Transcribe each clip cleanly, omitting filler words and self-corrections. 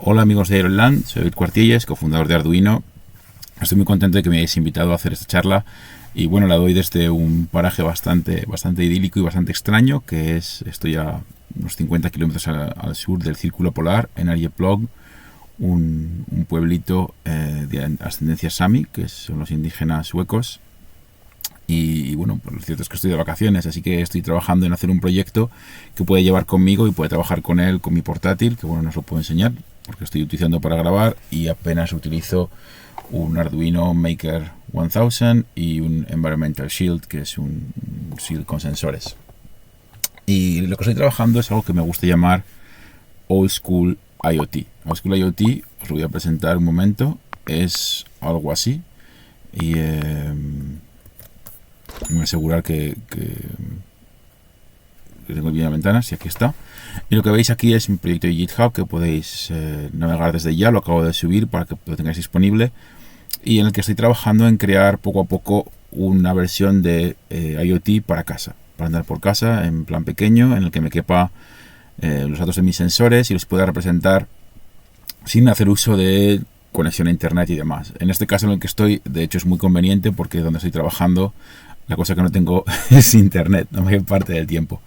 Hola amigos de Ironland, soy David Cuartillas, cofundador de Arduino. Estoy muy contento de que me hayáis invitado a hacer esta charla y bueno, la doy desde un paraje bastante idílico y bastante extraño, que estoy a unos 50 kilómetros al sur del Círculo Polar, en Arjeplog, un pueblito de ascendencia Sami, que son los indígenas suecos. Y bueno, pues lo cierto es que estoy de vacaciones, así que estoy trabajando en hacer un proyecto que puede llevar conmigo y puede trabajar con él, con mi portátil, que bueno, no os lo puedo enseñar porque estoy utilizando para grabar y apenas utilizo un Arduino Maker 1000 y un Environmental Shield, que es un shield con sensores. Y lo que estoy trabajando es algo que me gusta llamar Old School IoT. Old School IoT, os lo voy a presentar un momento, es algo así. Y voy a asegurar que tengo bien la ventana, si aquí está. Y lo que veis aquí es un proyecto de GitHub que podéis navegar desde ya, lo acabo de subir para que lo tengáis disponible, y en el que estoy trabajando en crear poco a poco una versión de IoT para casa, para andar por casa en plan pequeño, en el que me quepa los datos de mis sensores y los pueda representar sin hacer uso de conexión a internet y demás. En este caso en el que estoy, de hecho es muy conveniente porque donde estoy trabajando, la cosa que no tengo es internet la mayor parte del tiempo.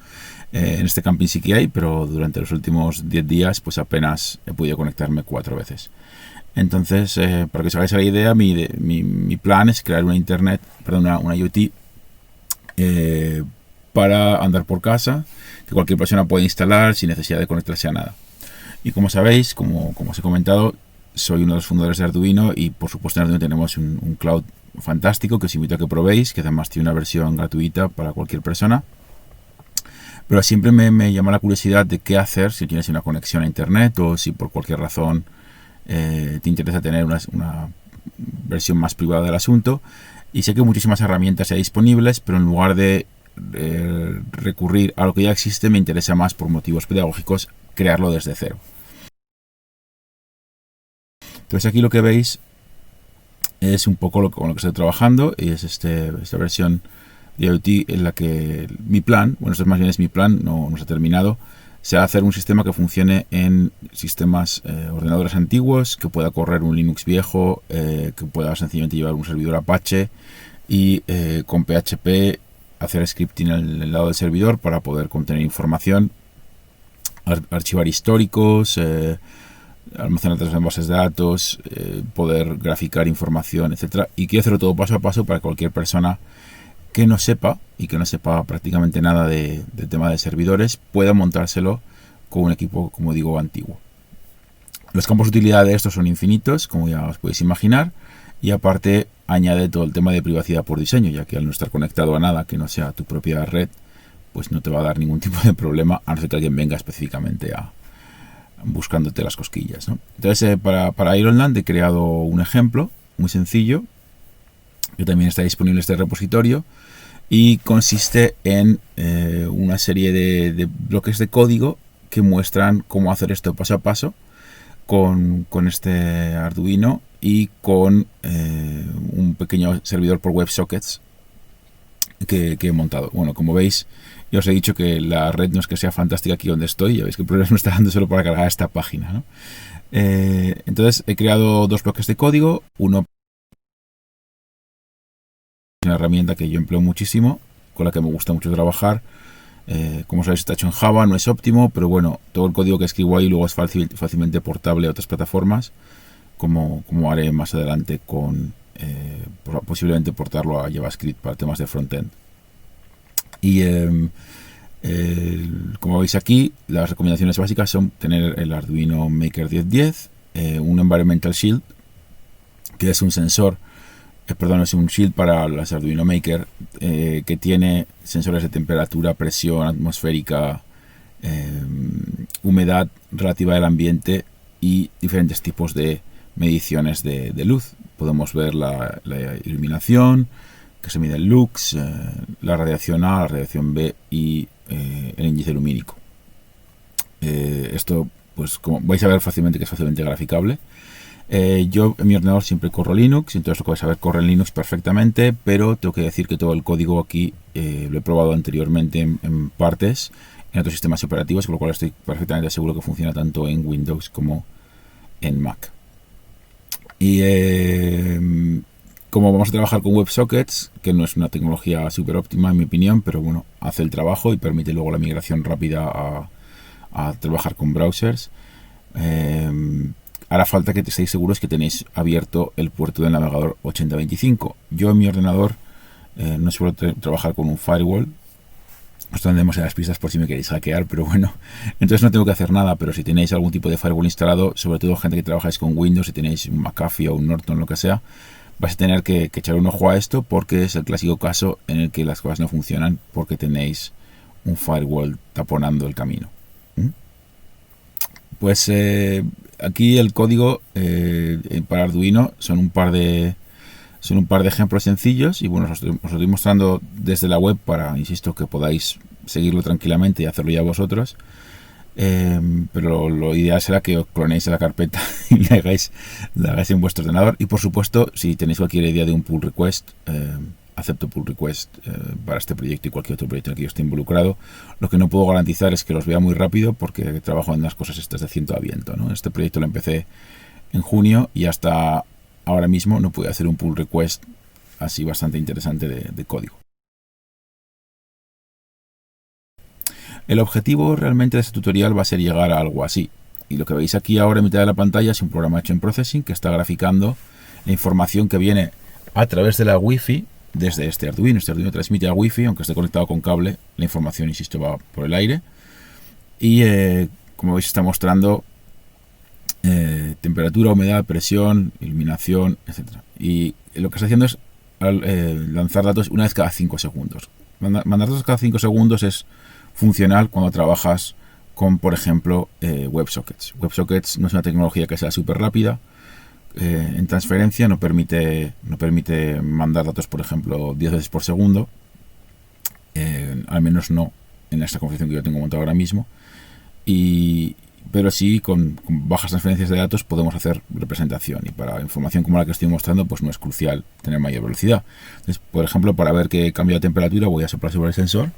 En este camping sí que hay, pero durante los últimos 10 días pues apenas he podido conectarme 4 veces. Entonces, para que os hagáis la idea, mi plan es crear una IoT para andar por casa, que cualquier persona puede instalar sin necesidad de conectarse a nada. Y como sabéis, como os he comentado, soy uno de los fundadores de Arduino y por supuesto en Arduino tenemos un cloud fantástico que os invito a que probéis, que además tiene una versión gratuita para cualquier persona. Pero siempre me llama la curiosidad de qué hacer si tienes una conexión a internet o si por cualquier razón te interesa tener una versión más privada del asunto. Y sé que muchísimas herramientas hay disponibles, pero en lugar de recurrir a lo que ya existe, me interesa más por motivos pedagógicos crearlo desde cero. Entonces aquí lo que veis es un poco con lo que estoy trabajando y es esta versión de IoT en la que mi plan, bueno, esto más bien es mi plan, no se ha terminado, sea hacer un sistema que funcione en sistemas ordenadores antiguos, que pueda correr un Linux viejo, que pueda sencillamente llevar un servidor Apache y con PHP hacer scripting en el lado del servidor para poder contener información, archivar históricos, almacenar datos en bases de datos, poder graficar información, etcétera. Y quiero hacerlo todo paso a paso para que cualquier persona que no sepa y que no sepa prácticamente nada del tema de servidores pueda montárselo con un equipo, como digo, antiguo. Los campos de utilidad de estos son infinitos, como ya os podéis imaginar, y aparte añade todo el tema de privacidad por diseño, ya que al no estar conectado a nada que no sea tu propia red, pues no te va a dar ningún tipo de problema, a no ser que alguien venga específicamente buscándote las cosquillas, ¿no? Entonces, para Ironland he creado un ejemplo muy sencillo, que también está disponible en este repositorio, y consiste en una serie de bloques de código que muestran cómo hacer esto paso a paso con este Arduino y con un pequeño servidor por WebSockets que he montado. Bueno, como veis, ya os he dicho que la red no es que sea fantástica aquí donde estoy, ya veis que el problema me está dando solo para cargar esta página, ¿no? Entonces he creado 2 bloques de código, uno es una herramienta que yo empleo muchísimo, con la que me gusta mucho trabajar. Como sabéis, está hecho en Java, no es óptimo, pero bueno, todo el código que escribo ahí luego es fácilmente portable a otras plataformas, como haré más adelante con posiblemente portarlo a JavaScript para temas de frontend. Y como veis aquí, las recomendaciones básicas son tener el Arduino Maker 1010, un Environmental Shield, que es un sensor, es un shield para las Arduino Maker, que tiene sensores de temperatura, presión atmosférica, humedad relativa del ambiente y diferentes tipos de mediciones de luz. Podemos ver la iluminación, que se mide el lux, la radiación A, la radiación B y el índice lumínico. Esto, pues como vais a ver fácilmente, que es fácilmente graficable. Yo en mi ordenador siempre corro Linux, entonces lo que vais a ver corre en Linux perfectamente, pero tengo que decir que todo el código aquí lo he probado anteriormente en partes en otros sistemas operativos, con lo cual estoy perfectamente seguro que funciona tanto en Windows como en Mac. Y como vamos a trabajar con WebSockets, que no es una tecnología súper óptima en mi opinión, pero bueno, hace el trabajo y permite luego la migración rápida a trabajar con browsers. Hará falta que estéis seguros que tenéis abierto el puerto del navegador 8025. Yo en mi ordenador no suelo trabajar con un firewall. Os tendremos en las pistas por si me queréis hackear, pero bueno, entonces no tengo que hacer nada. Pero si tenéis algún tipo de firewall instalado, sobre todo gente que trabajáis con Windows, si tenéis un McAfee o un Norton, lo que sea, vais a tener que echar un ojo a esto, porque es el clásico caso en el que las cosas no funcionan porque tenéis un firewall taponando el camino. Pues aquí el código para Arduino son un par de ejemplos sencillos y bueno, os lo estoy mostrando desde la web para, insisto, que podáis seguirlo tranquilamente y hacerlo ya vosotros. Pero lo ideal será que os clonéis la carpeta y la hagáis en vuestro ordenador. Y por supuesto, si tenéis cualquier idea de un pull request, acepto pull request para este proyecto y cualquier otro proyecto en el que yo esté involucrado. Lo que no puedo garantizar es que los vea muy rápido, porque trabajo en las cosas estas de ciento a viento, ¿no? Este proyecto lo empecé en junio y hasta ahora mismo no pude hacer un pull request así bastante interesante de código. El objetivo realmente de este tutorial va a ser llegar a algo así. Y lo que veis aquí ahora en mitad de la pantalla es un programa hecho en Processing que está graficando la información que viene a través de la Wi-Fi desde este Arduino. Este Arduino transmite a Wi-Fi, aunque esté conectado con cable. La información, insisto, va por el aire. Y como veis está mostrando temperatura, humedad, presión, iluminación, etc. Y lo que está haciendo es lanzar datos una vez cada 5 segundos. Mandar datos cada 5 segundos es funcional cuando trabajas con, por ejemplo, WebSockets. WebSockets no es una tecnología que sea súper rápida en transferencia, no permite mandar datos, por ejemplo, 10 veces por segundo, al menos no en esta configuración que yo tengo montada ahora mismo, pero sí con bajas transferencias de datos podemos hacer representación, y para información como la que estoy mostrando pues no es crucial tener mayor velocidad. Entonces, por ejemplo, para ver que cambia de temperatura voy a soplar sobre el sensor.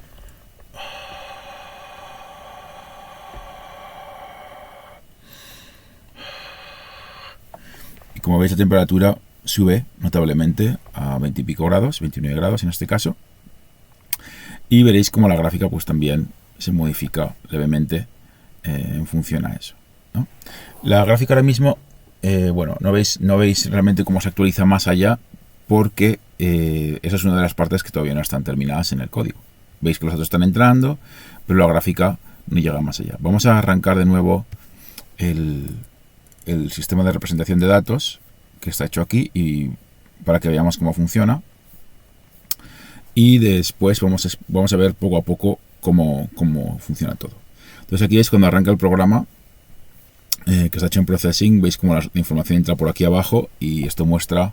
Y como veis la temperatura sube notablemente a 20 y pico grados, 29 grados en este caso. Y veréis como la gráfica pues también se modifica levemente en función a eso, ¿no? La gráfica ahora mismo, bueno, no veis realmente cómo se actualiza más allá, porque esa es una de las partes que todavía no están terminadas en el código. Veis que los datos están entrando, pero la gráfica no llega más allá. Vamos a arrancar de nuevo el sistema de representación de datos que está hecho aquí, y para que veamos cómo funciona, y después vamos a ver poco a poco cómo funciona todo. Entonces aquí es cuando arranca el programa que está hecho en Processing. Veis cómo la información entra por aquí abajo, y esto muestra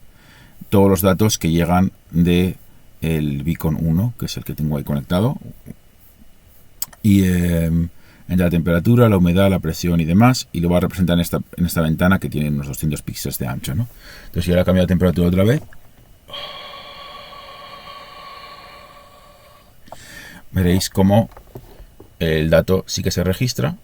todos los datos que llegan de el Beacon 1, que es el que tengo ahí conectado, y entra la temperatura, la humedad, la presión y demás, y lo va a representar en esta ventana que tiene unos 200 píxeles de ancho, ¿no? Entonces, si ahora cambio la temperatura otra vez, veréis cómo el dato sí que se registra,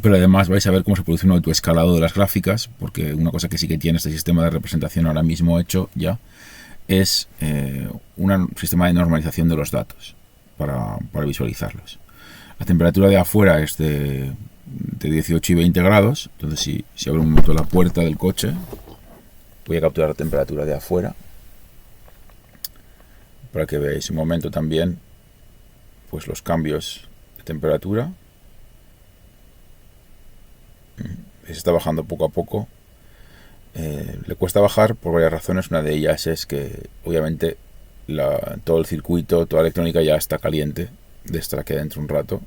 pero además vais a ver cómo se produce un autoescalado de las gráficas, porque una cosa que sí que tiene este sistema de representación ahora mismo hecho ya es un sistema de normalización de los datos para visualizarlos. La temperatura de afuera es de 18 y 20 grados. Entonces si abro un momento la puerta del coche, voy a capturar la temperatura de afuera para que veáis un momento también pues los cambios de temperatura. Se está bajando poco a poco. Le cuesta bajar por varias razones. Una de ellas es que obviamente todo el circuito, toda la electrónica ya está caliente de estar aquí dentro un rato,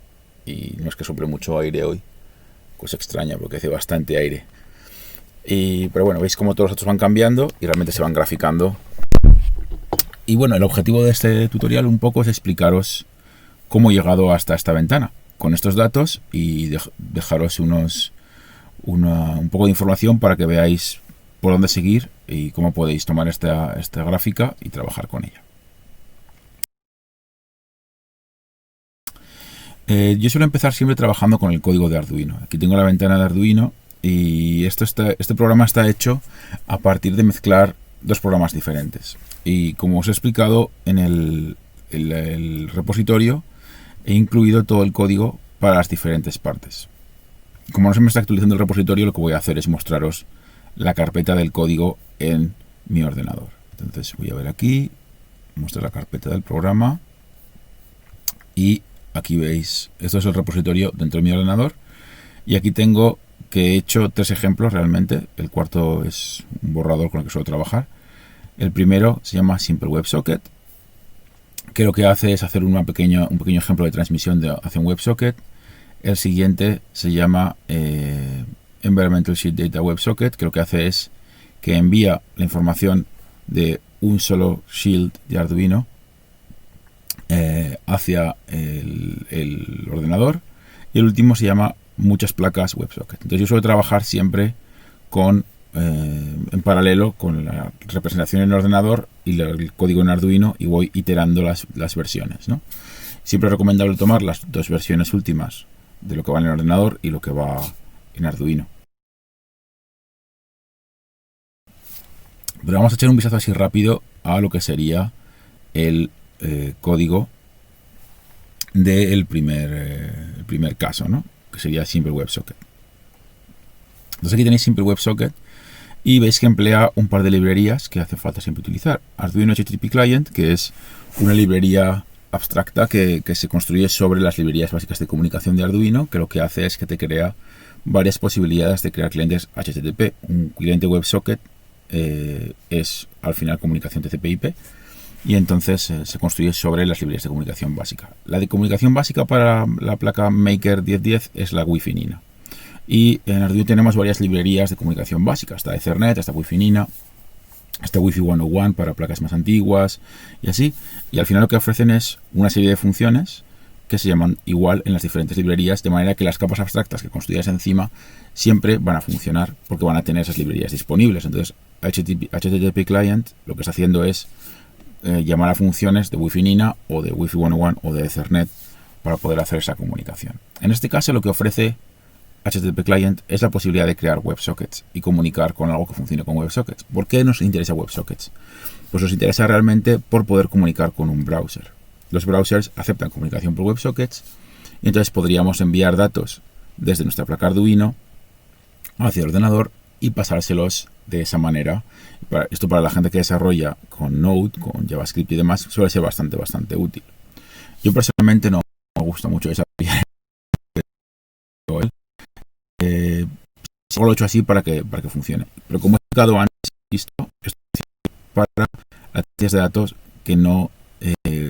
y no es que sople mucho aire hoy, cosa extraña porque hace bastante aire. Pero bueno, veis cómo todos los datos van cambiando y realmente se van graficando. Y bueno, el objetivo de este tutorial un poco es explicaros cómo he llegado hasta esta ventana con estos datos, y dejaros un poco de información para que veáis por dónde seguir y cómo podéis tomar esta gráfica y trabajar con ella. Yo suelo empezar siempre trabajando con el código de Arduino. Aquí tengo la ventana de Arduino Y este programa está hecho a partir de mezclar dos programas diferentes. Y como os he explicado en el repositorio, he incluido todo el código para las diferentes partes. Como no se me está actualizando el repositorio, lo que voy a hacer es mostraros la carpeta del código en mi ordenador. Entonces voy a ver aquí, muestro la carpeta del programa y aquí veis, esto es el repositorio dentro de mi ordenador y aquí tengo que he hecho 3 ejemplos realmente. El cuarto es un borrador con el que suelo trabajar. El primero se llama Simple WebSocket, que lo que hace es hacer un pequeño ejemplo de transmisión hacia un WebSocket. El siguiente se llama Environmental Sheet Data WebSocket, que lo que hace es que envía la información de un solo shield de Arduino hacia el ordenador. Y el último se llama muchas placas WebSocket. Entonces yo suelo trabajar siempre en paralelo con la representación en el ordenador y el código en Arduino y voy iterando las versiones, ¿no? Siempre es recomendable tomar las 2 versiones últimas de lo que va en el ordenador y lo que va en Arduino. Pero vamos a echar un vistazo así rápido a lo que sería el código del primer caso, ¿no? Que sería Simple WebSocket. Entonces aquí tenéis Simple WebSocket y veis que emplea un par de librerías que hace falta siempre utilizar. Arduino HTTP Client, que es una librería abstracta que se construye sobre las librerías básicas de comunicación de Arduino, que lo que hace es que te crea varias posibilidades de crear clientes HTTP. Un cliente WebSocket es al final comunicación TCP/IP y entonces se construye sobre las librerías de comunicación básica. La de comunicación básica para la placa Maker 1010 es la Wi-Fi Nina. Y en Arduino tenemos varias librerías de comunicación básica. Está Ethernet, está Wi-Fi Nina, está Wi-Fi 101 para placas más antiguas y así. Y al final lo que ofrecen es una serie de funciones que se llaman igual en las diferentes librerías, de manera que las capas abstractas que construyas encima siempre van a funcionar porque van a tener esas librerías disponibles. Entonces HTTP Client lo que está haciendo es llamar a funciones de Wi-Fi Nina o de Wi-Fi 101 o de Ethernet para poder hacer esa comunicación. En este caso lo que ofrece HTTP Client es la posibilidad de crear WebSockets y comunicar con algo que funcione con WebSockets. ¿Por qué nos interesa WebSockets? Pues nos interesa realmente por poder comunicar con un browser. Los browsers aceptan comunicación por WebSockets y entonces podríamos enviar datos desde nuestra placa Arduino hacia el ordenador y pasárselos de esa manera. Esto para la gente que desarrolla con Node, con JavaScript y demás, suele ser bastante útil. Yo personalmente no me gusta mucho desarrollar. Solo lo he hecho así para que funcione. Pero como he explicado antes, esto es para las bases de datos que no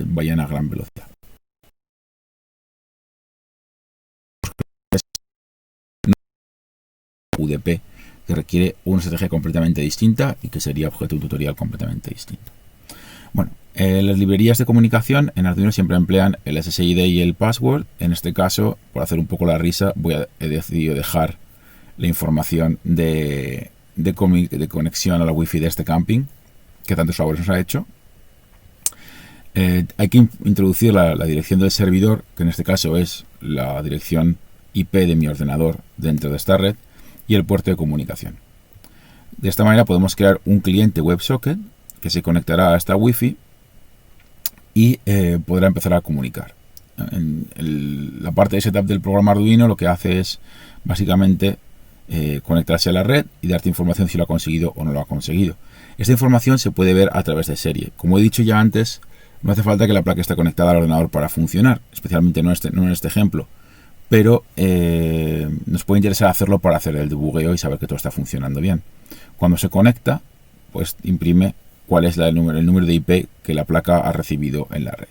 vayan a gran velocidad. UDP, que requiere una estrategia completamente distinta y que sería objeto de un tutorial completamente distinto. Bueno, las librerías de comunicación en Arduino siempre emplean el SSID y el password. En este caso, por hacer un poco la risa, he decidido dejar la información de conexión a la Wi-Fi de este camping, que tantos favores nos ha hecho. Hay que introducir la dirección del servidor, que en este caso es la dirección IP de mi ordenador dentro de esta red, y el puerto de comunicación. De esta manera podemos crear un cliente WebSocket que se conectará a esta Wi-Fi y podrá empezar a comunicar. En la parte de setup del programa Arduino lo que hace es básicamente conectarse a la red y darte información si lo ha conseguido o no lo ha conseguido. Esta información se puede ver a través de serie. Como he dicho ya antes, no hace falta que la placa esté conectada al ordenador para funcionar, especialmente no en este ejemplo, pero nos puede interesar hacerlo para hacer el debugueo y saber que todo está funcionando bien. Cuando se conecta, pues imprime cuál es el número de IP que la placa ha recibido en la red.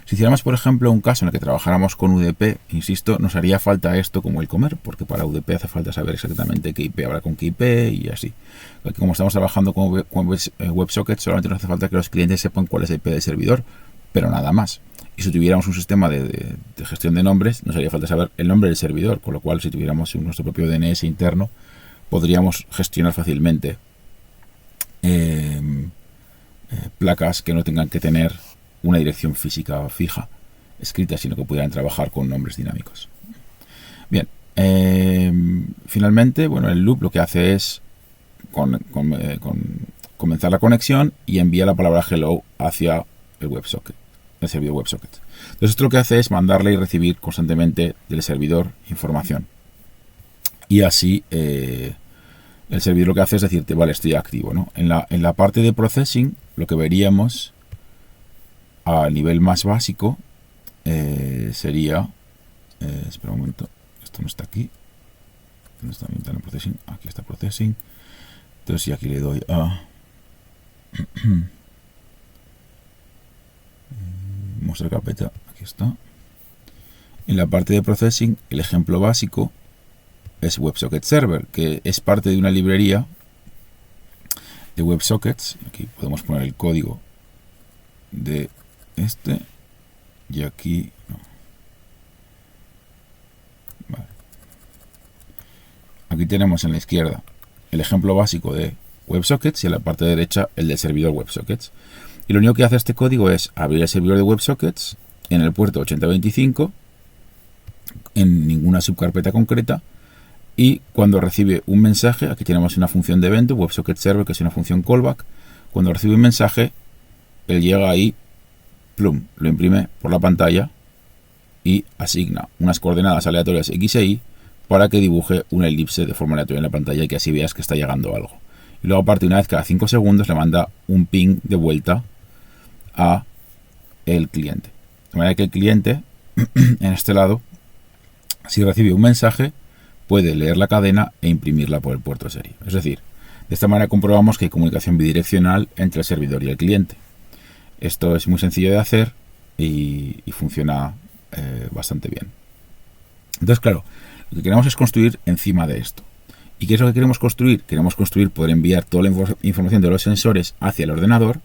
Si hiciéramos, por ejemplo, un caso en el que trabajáramos con UDP, insisto, nos haría falta esto como el comer, porque para UDP hace falta saber exactamente qué IP habrá con qué IP y así. Aquí, como estamos trabajando con WebSockets, solamente nos hace falta que los clientes sepan cuál es el IP del servidor, pero nada más. Y si tuviéramos un sistema de gestión de nombres, nos haría falta saber el nombre del servidor, con lo cual si tuviéramos nuestro propio DNS interno, podríamos gestionar fácilmente placas que no tengan que tener una dirección física fija escrita, sino que pudieran trabajar con nombres dinámicos. Bien, Finalmente, bueno, el loop lo que hace es comenzar la conexión y envía la palabra hello hacia el WebSocket, el servidor WebSocket. Entonces esto lo que hace es mandarle y recibir constantemente del servidor información. Y así el servidor lo que hace es decirte, vale, estoy activo, ¿no? En la parte de processing, lo que veríamos a nivel más básico sería... espera un momento, esto no está aquí. ¿Dónde está mi ventana de processing? Aquí está processing. Entonces, si aquí le doy a... mostrar carpeta, aquí está. En la parte de processing, el ejemplo básico es WebSocket Server, que es parte de una librería de WebSockets. Aquí podemos poner el código de este y aquí no. Vale. Aquí tenemos en la izquierda el ejemplo básico de WebSockets y en la parte derecha el del servidor WebSockets. Y lo único que hace este código es abrir el servidor de WebSockets en el puerto 8025 en ninguna subcarpeta concreta. Y cuando recibe un mensaje, aquí tenemos una función de evento, WebSocket Server, que es una función callback. Cuando recibe un mensaje, él llega ahí, plum, lo imprime por la pantalla y asigna unas coordenadas aleatorias X e Y para que dibuje una elipse de forma aleatoria en la pantalla y que así veas que está llegando algo. Y luego, aparte, una vez cada 5 segundos, le manda un ping de vuelta a el cliente. De manera que el cliente, en este lado, si recibe un mensaje, puede leer la cadena e imprimirla por el puerto serie. Es decir, de esta manera comprobamos que hay comunicación bidireccional entre el servidor y el cliente. Esto es muy sencillo de hacer y funciona bastante bien. Entonces, claro, lo que queremos es construir encima de esto. ¿Y qué es lo que queremos construir? Queremos construir poder enviar toda la información de los sensores hacia el ordenador,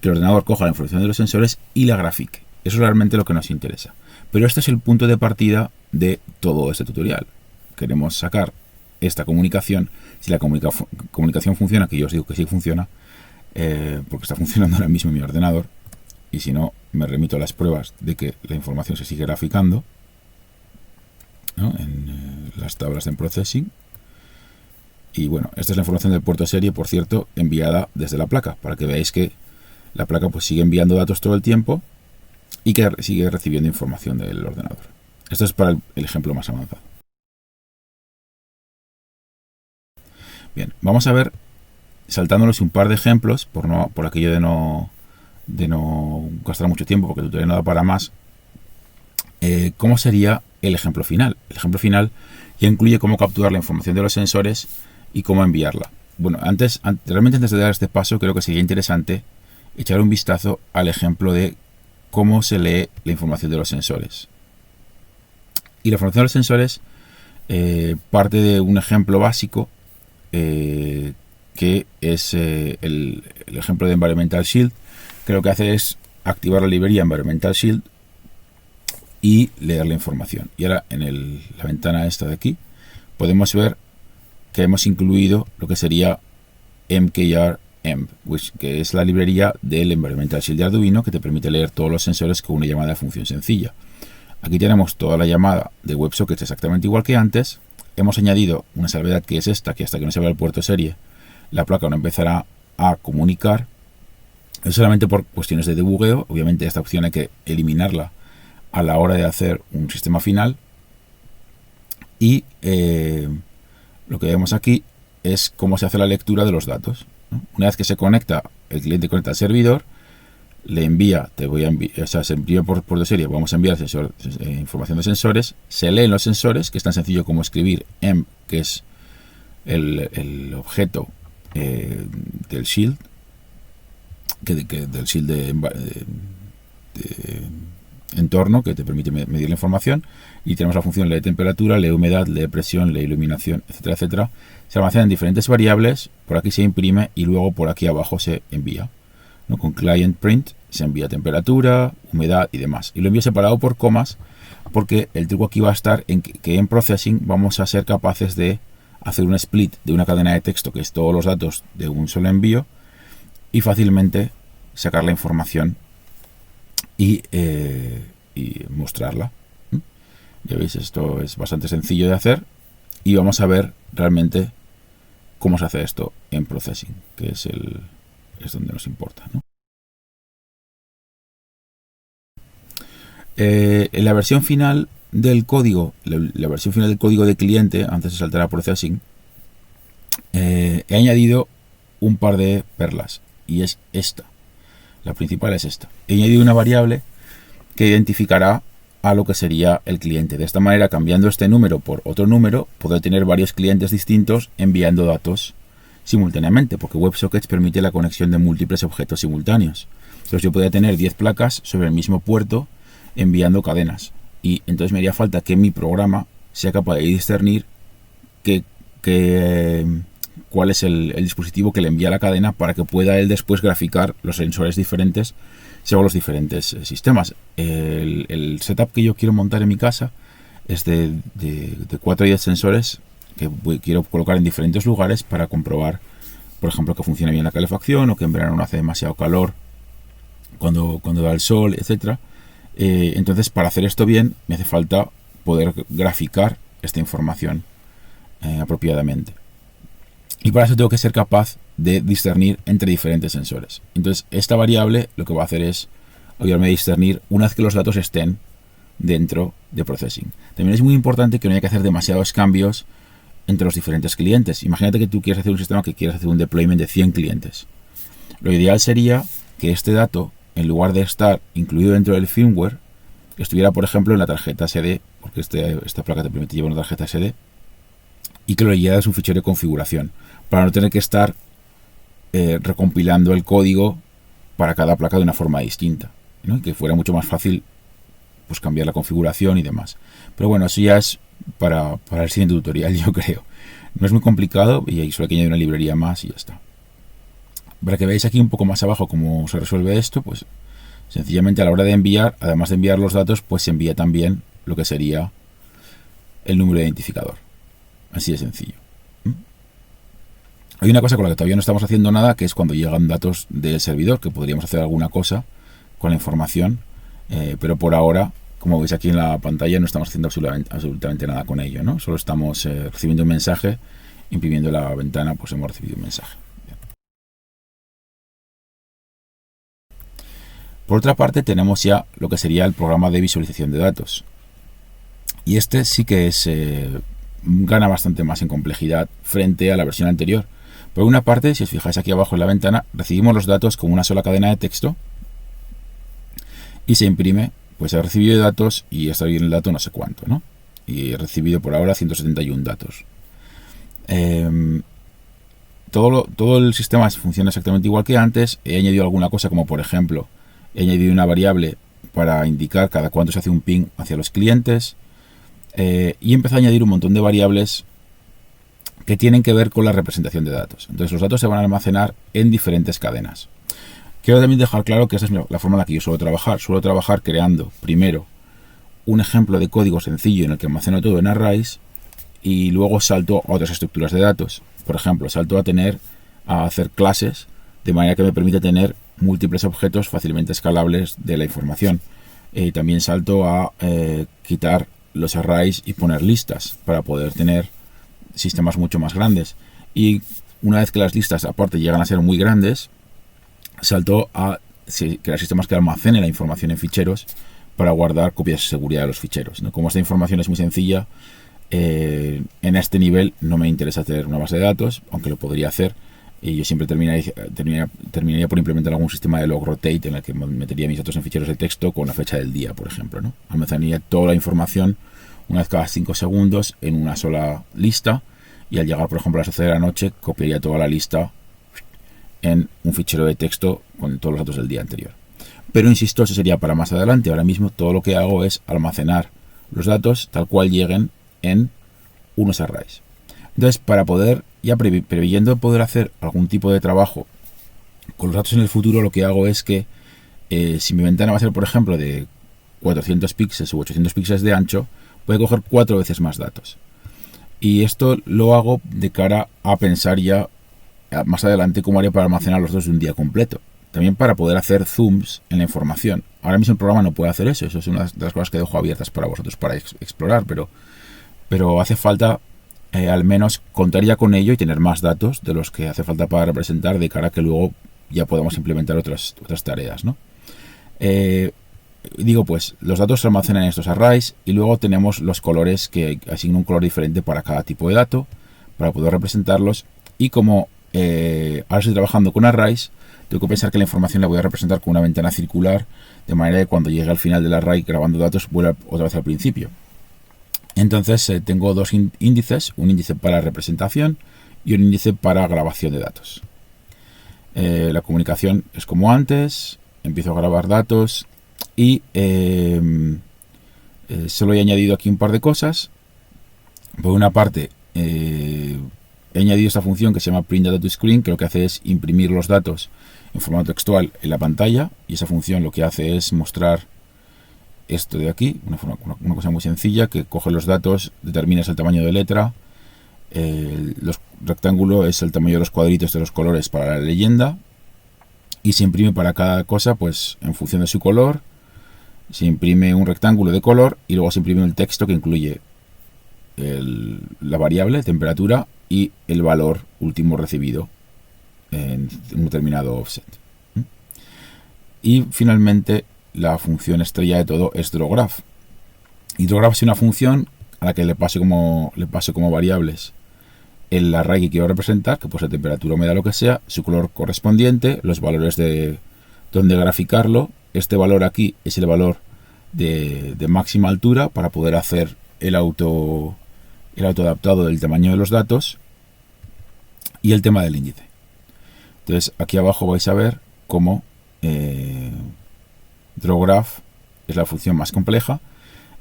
que el ordenador coja la información de los sensores y la grafique. Eso es realmente lo que nos interesa. Pero este es el punto de partida de todo este tutorial. Queremos sacar esta comunicación. Si la comunicación funciona, que yo os digo que sí funciona, porque está funcionando ahora mismo en mi ordenador, y si no, me remito a las pruebas de que la información se sigue graficando, ¿no? En las tablas de processing. Y bueno, esta es la información del puerto serie, por cierto, enviada desde la placa, para que veáis que la placa pues sigue enviando datos todo el tiempo y que sigue recibiendo información del ordenador. Esto es para el ejemplo más avanzado. Bien, vamos a ver, saltándonos un par de ejemplos, por aquello de no gastar mucho tiempo, porque el tutorial no da para más, cómo sería el ejemplo final. El ejemplo final ya incluye cómo capturar la información de los sensores y cómo enviarla. Bueno, realmente antes de dar este paso, creo que sería interesante echar un vistazo al ejemplo de cómo se lee la información de los sensores. Y la información de los sensores parte de un ejemplo básico que es el ejemplo de Environmental Shield, que lo que hace es activar la librería Environmental Shield y leer la información. Y ahora en la ventana esta de aquí podemos ver que hemos incluido lo que sería mkr-emp, que es la librería del Environmental Shield de Arduino, que te permite leer todos los sensores con una llamada de función sencilla. Aquí tenemos toda la llamada de WebSockets exactamente igual que antes. Hemos añadido una salvedad, que es esta, que hasta que no se vea el puerto serie, la placa no empezará a comunicar. Es solamente por cuestiones de debugueo. Obviamente esta opción hay que eliminarla a la hora de hacer un sistema final. Y lo que vemos aquí es cómo se hace la lectura de los datos, ¿no? Una vez que se conecta, el cliente conecta al servidor, le envía, se envía por puerto serie, vamos a enviar información de sensores, se leen los sensores, que es tan sencillo como escribir emp, que es el objeto del shield, del shield de entorno, que te permite medir la información, y tenemos la función lee temperatura, lee humedad, lee presión, lee iluminación, etcétera, etcétera. Se almacenan diferentes variables, por aquí se imprime y luego por aquí abajo se envía, ¿no? Con client print se envía temperatura, humedad y demás. Y lo envío separado por comas, porque el truco aquí va a estar en que en processing vamos a ser capaces de hacer un split de una cadena de texto, que es todos los datos de un solo envío, y fácilmente sacar la información y mostrarla. Ya veis, esto es bastante sencillo de hacer y vamos a ver realmente cómo se hace esto en Processing, que es donde nos importa, ¿no? En la versión final del código, la versión final del código de cliente, antes de saltar a Processing, he añadido un par de perlas, y es esta. La principal es esta. He añadido una variable que identificará a lo que sería el cliente. De esta manera, cambiando este número por otro número, podré tener varios clientes distintos enviando datos simultáneamente, porque WebSockets permite la conexión de múltiples objetos simultáneos. Entonces yo podría tener 10 placas sobre el mismo puerto enviando cadenas, y entonces me haría falta que mi programa sea capaz de discernir cuál es el dispositivo que le envía la cadena, para que pueda él después graficar los sensores diferentes según los diferentes sistemas. El setup que yo quiero montar en mi casa es de 4 o 10 sensores que quiero colocar en diferentes lugares para comprobar, por ejemplo, que funcione bien la calefacción, o que en verano no hace demasiado calor cuando da el sol, etcétera. Entonces, para hacer esto bien, me hace falta poder graficar esta información apropiadamente. Y para eso tengo que ser capaz de discernir entre diferentes sensores. Entonces, esta variable lo que va a hacer es ayudarme a discernir una vez que los datos estén dentro de Processing. También es muy importante que no haya que hacer demasiados cambios entre los diferentes clientes. Imagínate que tú quieres hacer un sistema que quieres hacer un deployment de 100 clientes. Lo ideal sería que este dato, en lugar de estar incluido dentro del firmware, estuviera, por ejemplo, en la tarjeta SD, porque esta placa te permite llevar una tarjeta SD, y que lo lleves un fichero de configuración, para no tener que estar recompilando el código para cada placa de una forma distinta, ¿no? Y que fuera mucho más fácil pues cambiar la configuración y demás. Pero bueno, eso ya es para el siguiente tutorial, yo creo. No es muy complicado y ahí solo hay que añadir una librería más y ya está. Para que veáis aquí un poco más abajo cómo se resuelve esto, pues sencillamente a la hora de enviar, además de enviar los datos, pues se envía también lo que sería el número de identificador. Así de sencillo. Hay una cosa con la que todavía no estamos haciendo nada, que es cuando llegan datos del servidor, que podríamos hacer alguna cosa con la información, pero por ahora, como veis aquí en la pantalla, no estamos haciendo absolutamente nada con ello, ¿no? Solo estamos recibiendo un mensaje, imprimiendo la ventana, pues hemos recibido un mensaje. Bien. Por otra parte, tenemos ya lo que sería el programa de visualización de datos. Y este sí que gana bastante más en complejidad frente a la versión anterior. Por una parte, si os fijáis aquí abajo en la ventana, recibimos los datos como una sola cadena de texto y se imprime, pues he recibido datos y está bien el dato no sé cuánto, ¿no? Y he recibido por ahora 171 datos. Todo el sistema funciona exactamente igual que antes. He añadido alguna cosa, como por ejemplo, he añadido una variable para indicar cada cuánto se hace un ping hacia los clientes. Y empecé a añadir un montón de variables que tienen que ver con la representación de datos. Entonces los datos se van a almacenar en diferentes cadenas. Quiero también dejar claro que esta es la forma en la que yo suelo trabajar. Suelo trabajar creando primero un ejemplo de código sencillo en el que almaceno todo en arrays y luego salto a otras estructuras de datos. Por ejemplo, salto a hacer clases de manera que me permite tener múltiples objetos fácilmente escalables de la información. También salto a quitar los arrays y poner listas para poder tener sistemas mucho más grandes. Y una vez que las listas aparte llegan a ser muy grandes, salto a crear sistemas que almacenen la información en ficheros para guardar copias de seguridad de los ficheros, ¿no? Como esta información es muy sencilla, en este nivel no me interesa tener una base de datos, aunque lo podría hacer, y yo siempre terminaría por implementar algún sistema de log rotate en el que metería mis datos en ficheros de texto con la fecha del día, por ejemplo, ¿no? Almacenaría toda la información una vez cada 5 segundos en una sola lista, y al llegar, por ejemplo, a las 12 de la noche, copiaría toda la lista en un fichero de texto con todos los datos del día anterior. Pero insisto, eso sería para más adelante. Ahora mismo todo lo que hago es almacenar los datos tal cual lleguen en unos arrays. Entonces, para poder, ya preveyendo poder hacer algún tipo de trabajo con los datos en el futuro, lo que hago es que si mi ventana va a ser, por ejemplo, de 400 píxeles u 800 píxeles de ancho, voy a coger 4 veces más datos. Y esto lo hago de cara a pensar ya más adelante cómo haría para almacenar los datos de un día completo. también para poder hacer zooms en la información. Ahora mismo el programa no puede hacer eso. Eso es una de las cosas que dejo abiertas para vosotros para explorar, pero hace falta al menos contar ya con ello y tener más datos de los que hace falta para representar, de cara a que luego ya podamos implementar otras tareas, ¿no? Pues los datos se almacenan en estos arrays y luego tenemos los colores, que asignan un color diferente para cada tipo de dato para poder representarlos. Y como ahora estoy trabajando con arrays, tengo que pensar que la información la voy a representar con una ventana circular, de manera que cuando llegue al final del array grabando datos vuelva otra vez al principio. Entonces tengo dos índices, un índice para representación y un índice para grabación de datos. La comunicación es como antes, empiezo a grabar datos y solo he añadido aquí un par de cosas. Por una parte, he añadido esta función que se llama print data to screen, que lo que hace es imprimir los datos en formato textual en la pantalla, y esa función lo que hace es mostrar esto de aquí, una cosa muy sencilla, que coge los datos, determinas el tamaño de letra, los rectángulo es el tamaño de los cuadritos de los colores para la leyenda, y se imprime para cada cosa pues en función de su color. Se imprime un rectángulo de color y luego se imprime el texto que incluye la variable, temperatura, y el valor último recibido en un determinado offset. Y finalmente la función estrella de todo es drawGraph. Y drawGraph es una función a la que le paso como variables el array que quiero representar, que puede ser temperatura, humedad, lo que sea, su color correspondiente, los valores de donde graficarlo. Este valor aquí es el valor de máxima altura para poder hacer el autoadaptado del tamaño de los datos, y el tema del índice. Entonces aquí abajo vais a ver cómo drawGraph es la función más compleja,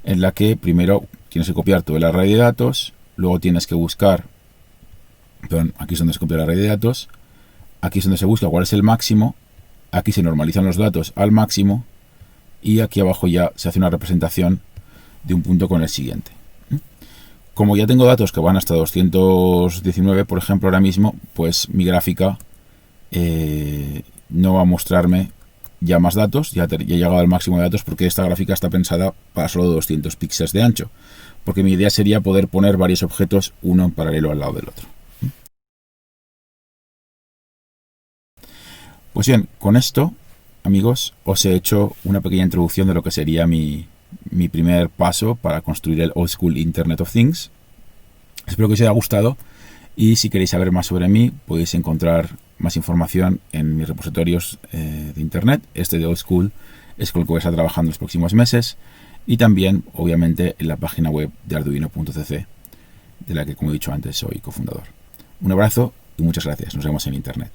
en la que primero tienes que copiar todo el array de datos, luego tienes que buscar, aquí es donde se copia el array de datos, aquí es donde se busca cuál es el máximo, aquí se normalizan los datos al máximo, y aquí abajo ya se hace una representación de un punto con el siguiente. Como ya tengo datos que van hasta 219, por ejemplo, ahora mismo, pues mi gráfica no va a mostrarme ya más datos, ya he llegado al máximo de datos, porque esta gráfica está pensada para solo 200 píxeles de ancho, porque mi idea sería poder poner varios objetos uno en paralelo al lado del otro. Pues bien, con esto, amigos, os he hecho una pequeña introducción de lo que sería mi primer paso para construir el Old School Internet of Things. Espero que os haya gustado, y si queréis saber más sobre mí podéis encontrar más información en mis repositorios de internet. Este de Old School es con el que voy a estar trabajando en los próximos meses, y también obviamente en la página web de arduino.cc, de la que, como he dicho antes, soy cofundador. Un abrazo y muchas gracias. Nos vemos en internet.